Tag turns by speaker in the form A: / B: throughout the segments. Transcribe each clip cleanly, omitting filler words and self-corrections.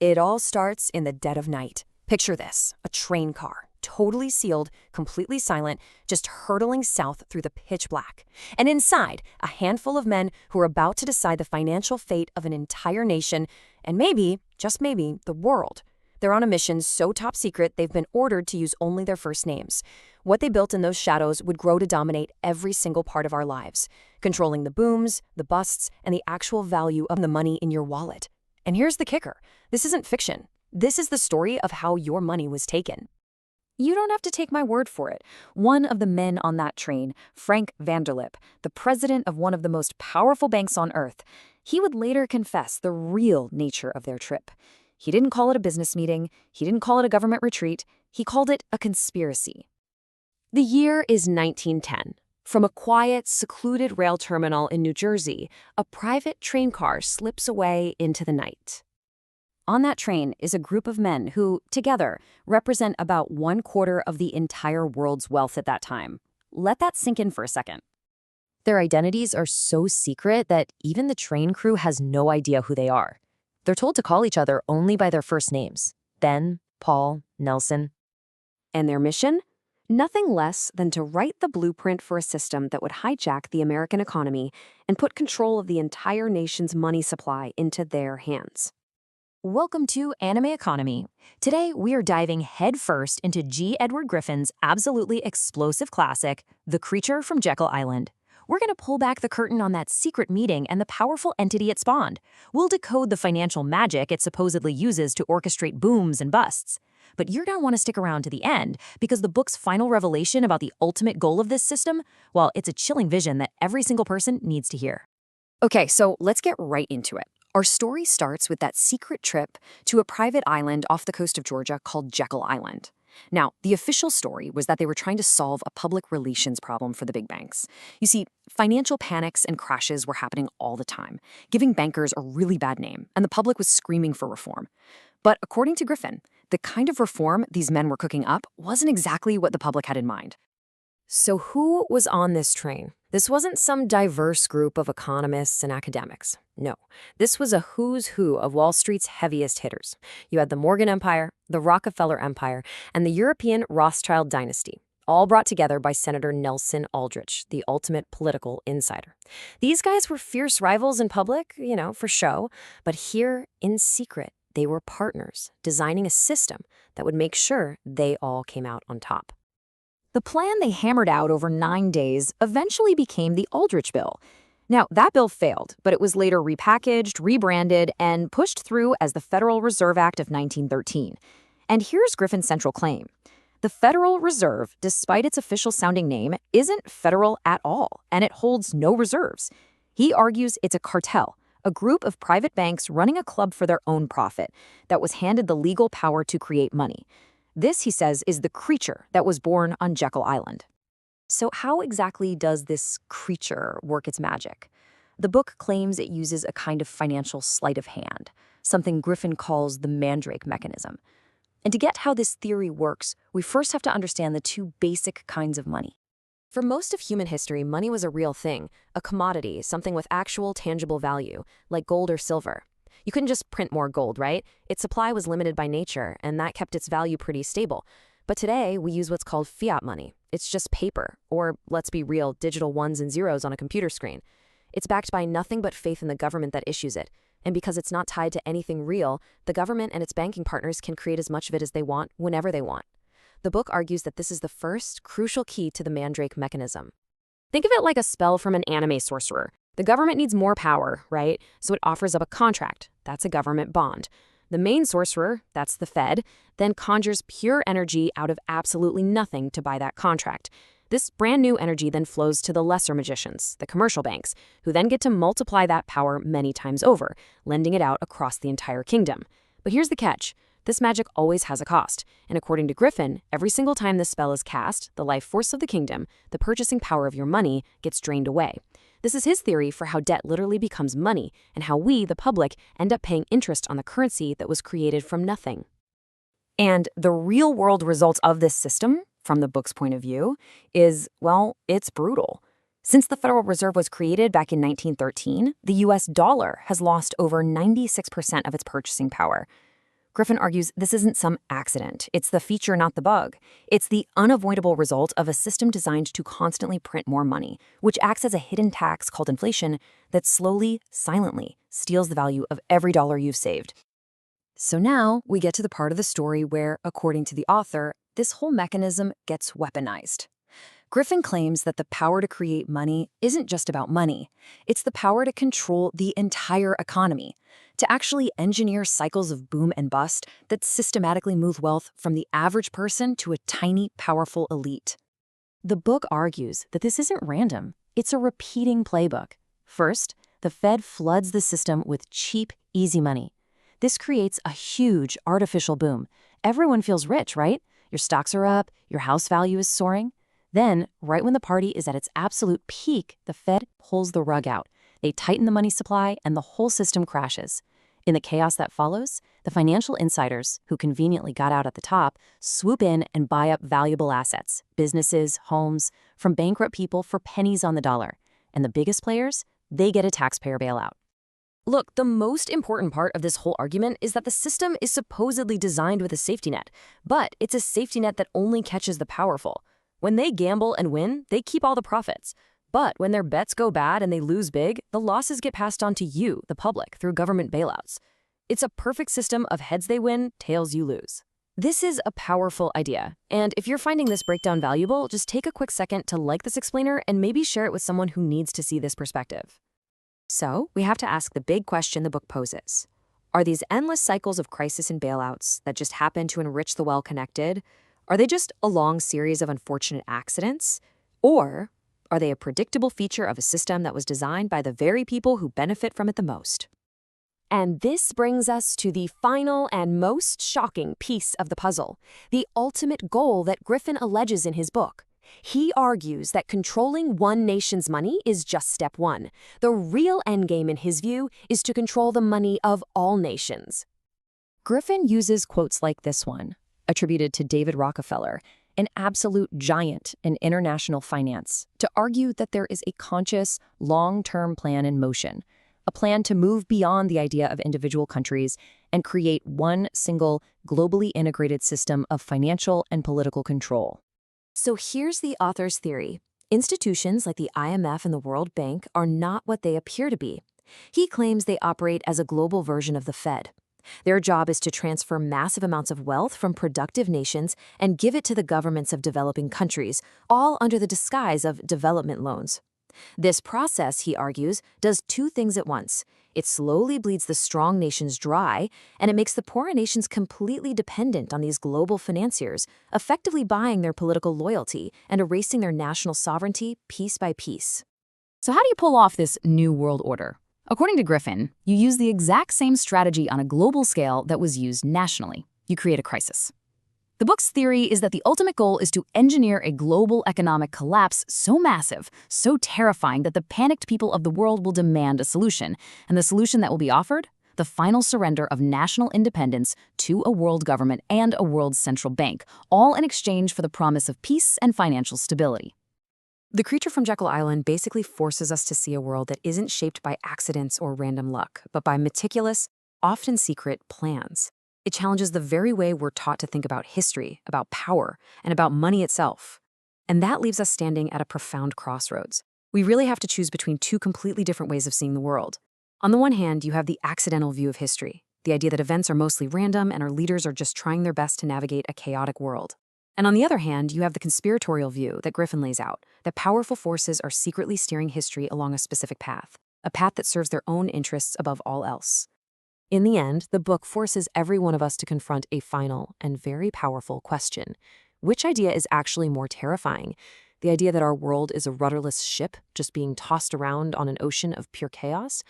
A: It all starts in the dead of night. Picture this, a train car, totally sealed, completely silent, just hurtling south through the pitch black. And inside, a handful of men who are about to decide the financial fate of an entire nation, and maybe, just maybe, the world. They're on a mission so top secret they've been ordered to use only their first names. What they built in those shadows would grow to dominate every single part of our lives, controlling the booms, the busts, and the actual value of the money in your wallet. And here's the kicker. This isn't fiction. This is the story of how your money was taken.
B: You don't have to take my word for it. One of the men on that train, Frank Vanderlip, the president of one of the most powerful banks on earth, he would later confess the real nature of their trip. He didn't call it a business meeting. He didn't call it a government retreat. He called it a conspiracy.
A: The year is 1910. From a quiet, secluded rail terminal in New Jersey, a private train car slips away into the night.
B: On that train is a group of men who, together, represent about 1/4 of the entire world's wealth at that time. Let that sink in for a second. Their identities are so secret that even the train crew has no idea who they are. They're told to call each other only by their first names: Ben, Paul, Nelson.
A: And their mission? Nothing less than to write the blueprint for a system that would hijack the American economy and put control of the entire nation's money supply into their hands.
B: Welcome to Animeconomy. Today, we are diving headfirst into G. Edward Griffin's absolutely explosive classic, The Creature from Jekyll Island. We're going to pull back the curtain on that secret meeting and the powerful entity it spawned. We'll decode the financial magic it supposedly uses to orchestrate booms and busts. But you're going to want to stick around to the end because the book's final revelation about the ultimate goal of this system, well, it's a chilling vision that every single person needs to hear.
A: Okay, so let's get right into it. Our story starts with that secret trip to a private island off the coast of Georgia called Jekyll Island. Now, the official story was that they were trying to solve a public relations problem for the big banks. You see, financial panics and crashes were happening all the time, giving bankers a really bad name, and the public was screaming for reform. But according to Griffin, the kind of reform these men were cooking up wasn't exactly what the public had in mind. So who was on this train? This wasn't some diverse group of economists and academics. No, this was a who's who of Wall Street's heaviest hitters. You had the Morgan Empire, the Rockefeller Empire, and the European Rothschild dynasty, all brought together by Senator Nelson Aldrich, the ultimate political insider. These guys were fierce rivals in public, for show, but here in secret, they were partners, designing a system that would make sure they all came out on top.
B: The plan they hammered out over 9 days eventually became the Aldrich Bill. Now, that bill failed, but it was later repackaged, rebranded, and pushed through as the Federal Reserve Act of 1913. And here's Griffin's central claim. The Federal Reserve, despite its official-sounding name, isn't federal at all, and it holds no reserves. He argues it's a cartel, a group of private banks running a club for their own profit that was handed the legal power to create money. This, he says, is the creature that was born on Jekyll Island. So how exactly does this creature work its magic? The book claims it uses a kind of financial sleight of hand, something Griffin calls the mandrake mechanism. And to get how this theory works, we first have to understand the two basic kinds of money.
A: For most of human history, money was a real thing, a commodity, something with actual tangible value, like gold or silver. You couldn't just print more gold, right? Its supply was limited by nature, and that kept its value pretty stable. But today, we use what's called fiat money. It's just paper, or let's be real, digital ones and zeros on a computer screen. It's backed by nothing but faith in the government that issues it. And because it's not tied to anything real, the government and its banking partners can create as much of it as they want, whenever they want. The book argues that this is the first, crucial key to the mandrake mechanism. Think of it like a spell from an anime sorcerer. The government needs more power, right? So it offers up a contract. That's a government bond. The main sorcerer, that's the Fed, then conjures pure energy out of absolutely nothing to buy that contract. This brand new energy then flows to the lesser magicians, the commercial banks, who then get to multiply that power many times over, lending it out across the entire kingdom. But here's the catch. This magic always has a cost, and according to Griffin, every single time this spell is cast, the life force of the kingdom, the purchasing power of your money, gets drained away. This is his theory for how debt literally becomes money, and how we, the public, end up paying interest on the currency that was created from nothing.
B: And the real-world results of this system, from the book's point of view, is, well, it's brutal. Since the Federal Reserve was created back in 1913, the US dollar has lost over 96% of its purchasing power. Griffin argues this isn't some accident. It's the feature, not the bug. It's the unavoidable result of a system designed to constantly print more money, which acts as a hidden tax called inflation that slowly, silently steals the value of every dollar you've saved. So now we get to the part of the story where, according to the author, this whole mechanism gets weaponized. Griffin claims that the power to create money isn't just about money. It's the power to control the entire economy, to actually engineer cycles of boom and bust that systematically move wealth from the average person to a tiny, powerful elite. The book argues that this isn't random. It's a repeating playbook. First, the Fed floods the system with cheap, easy money. This creates a huge artificial boom. Everyone feels rich, right? Your stocks are up, your house value is soaring. Then, right when the party is at its absolute peak, the Fed pulls the rug out. They tighten the money supply, and the whole system crashes. In the chaos that follows, the financial insiders, who conveniently got out at the top, swoop in and buy up valuable assets, businesses, homes, from bankrupt people for pennies on the dollar. And the biggest players, they get a taxpayer bailout. Look, the most important part of this whole argument is that the system is supposedly designed with a safety net, but it's a safety net that only catches the powerful. When they gamble and win, they keep all the profits. But when their bets go bad and they lose big, the losses get passed on to you, the public, through government bailouts. It's a perfect system of heads they win, tails you lose. This is a powerful idea, and if you're finding this breakdown valuable, just take a quick second to like this explainer and maybe share it with someone who needs to see this perspective. So, we have to ask the big question the book poses. Are these endless cycles of crisis and bailouts that just happen to enrich the well-connected, are they just a long series of unfortunate accidents? Or are they a predictable feature of a system that was designed by the very people who benefit from it the most? And this brings us to the final and most shocking piece of the puzzle, the ultimate goal that Griffin alleges in his book. He argues that controlling one nation's money is just step one. The real endgame, in his view, is to control the money of all nations. Griffin uses quotes like this one, attributed to David Rockefeller, an absolute giant in international finance, to argue that there is a conscious, long-term plan in motion, a plan to move beyond the idea of individual countries and create one single, globally integrated system of financial and political control. So here's the author's theory. Institutions like the IMF and the World Bank are not what they appear to be. He claims they operate as a global version of the Fed. Their job is to transfer massive amounts of wealth from productive nations and give it to the governments of developing countries, all under the disguise of development loans. This process, he argues, does two things at once. It slowly bleeds the strong nations dry, and it makes the poorer nations completely dependent on these global financiers, effectively buying their political loyalty and erasing their national sovereignty piece by piece.
C: So how do you pull off this new world order? According to Griffin, you use the exact same strategy on a global scale that was used nationally. You create a crisis. The book's theory is that the ultimate goal is to engineer a global economic collapse so massive, so terrifying that the panicked people of the world will demand a solution. And the solution that will be offered? The final surrender of national independence to a world government and a world central bank, all in exchange for the promise of peace and financial stability.
A: The creature from Jekyll Island basically forces us to see a world that isn't shaped by accidents or random luck, but by meticulous, often secret plans. It challenges the very way we're taught to think about history, about power, and about money itself. And that leaves us standing at a profound crossroads. We really have to choose between two completely different ways of seeing the world. On the one hand, you have the accidental view of history, the idea that events are mostly random and our leaders are just trying their best to navigate a chaotic world. And on the other hand, you have the conspiratorial view that Griffin lays out, that powerful forces are secretly steering history along a specific path, a path that serves their own interests above all else. In the end, the book forces every one of us to confront a final and very powerful question. Which idea is actually more terrifying? The idea that our world is a rudderless ship just being tossed around on an ocean of pure chaos?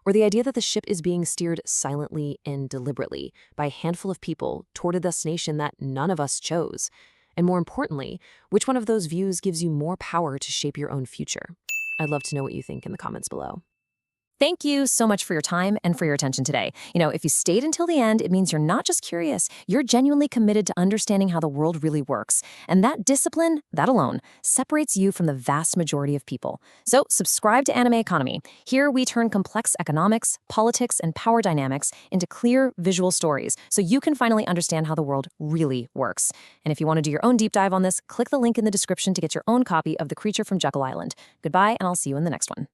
A: Or the idea that the ship is being steered silently and deliberately by a handful of people toward a destination that none of us chose? And more importantly, which one of those views gives you more power to shape your own future? I'd love to know what you think in the comments below. Thank you so much for your time and for your attention today. If you stayed until the end, it means you're not just curious, you're genuinely committed to understanding how the world really works. And that discipline, that alone, separates you from the vast majority of people. So subscribe to Animeconomy. Here we turn complex economics, politics, and power dynamics into clear visual stories so you can finally understand how the world really works. And if you want to do your own deep dive on this, click the link in the description to get your own copy of The Creature from Jekyll Island. Goodbye, and I'll see you in the next one.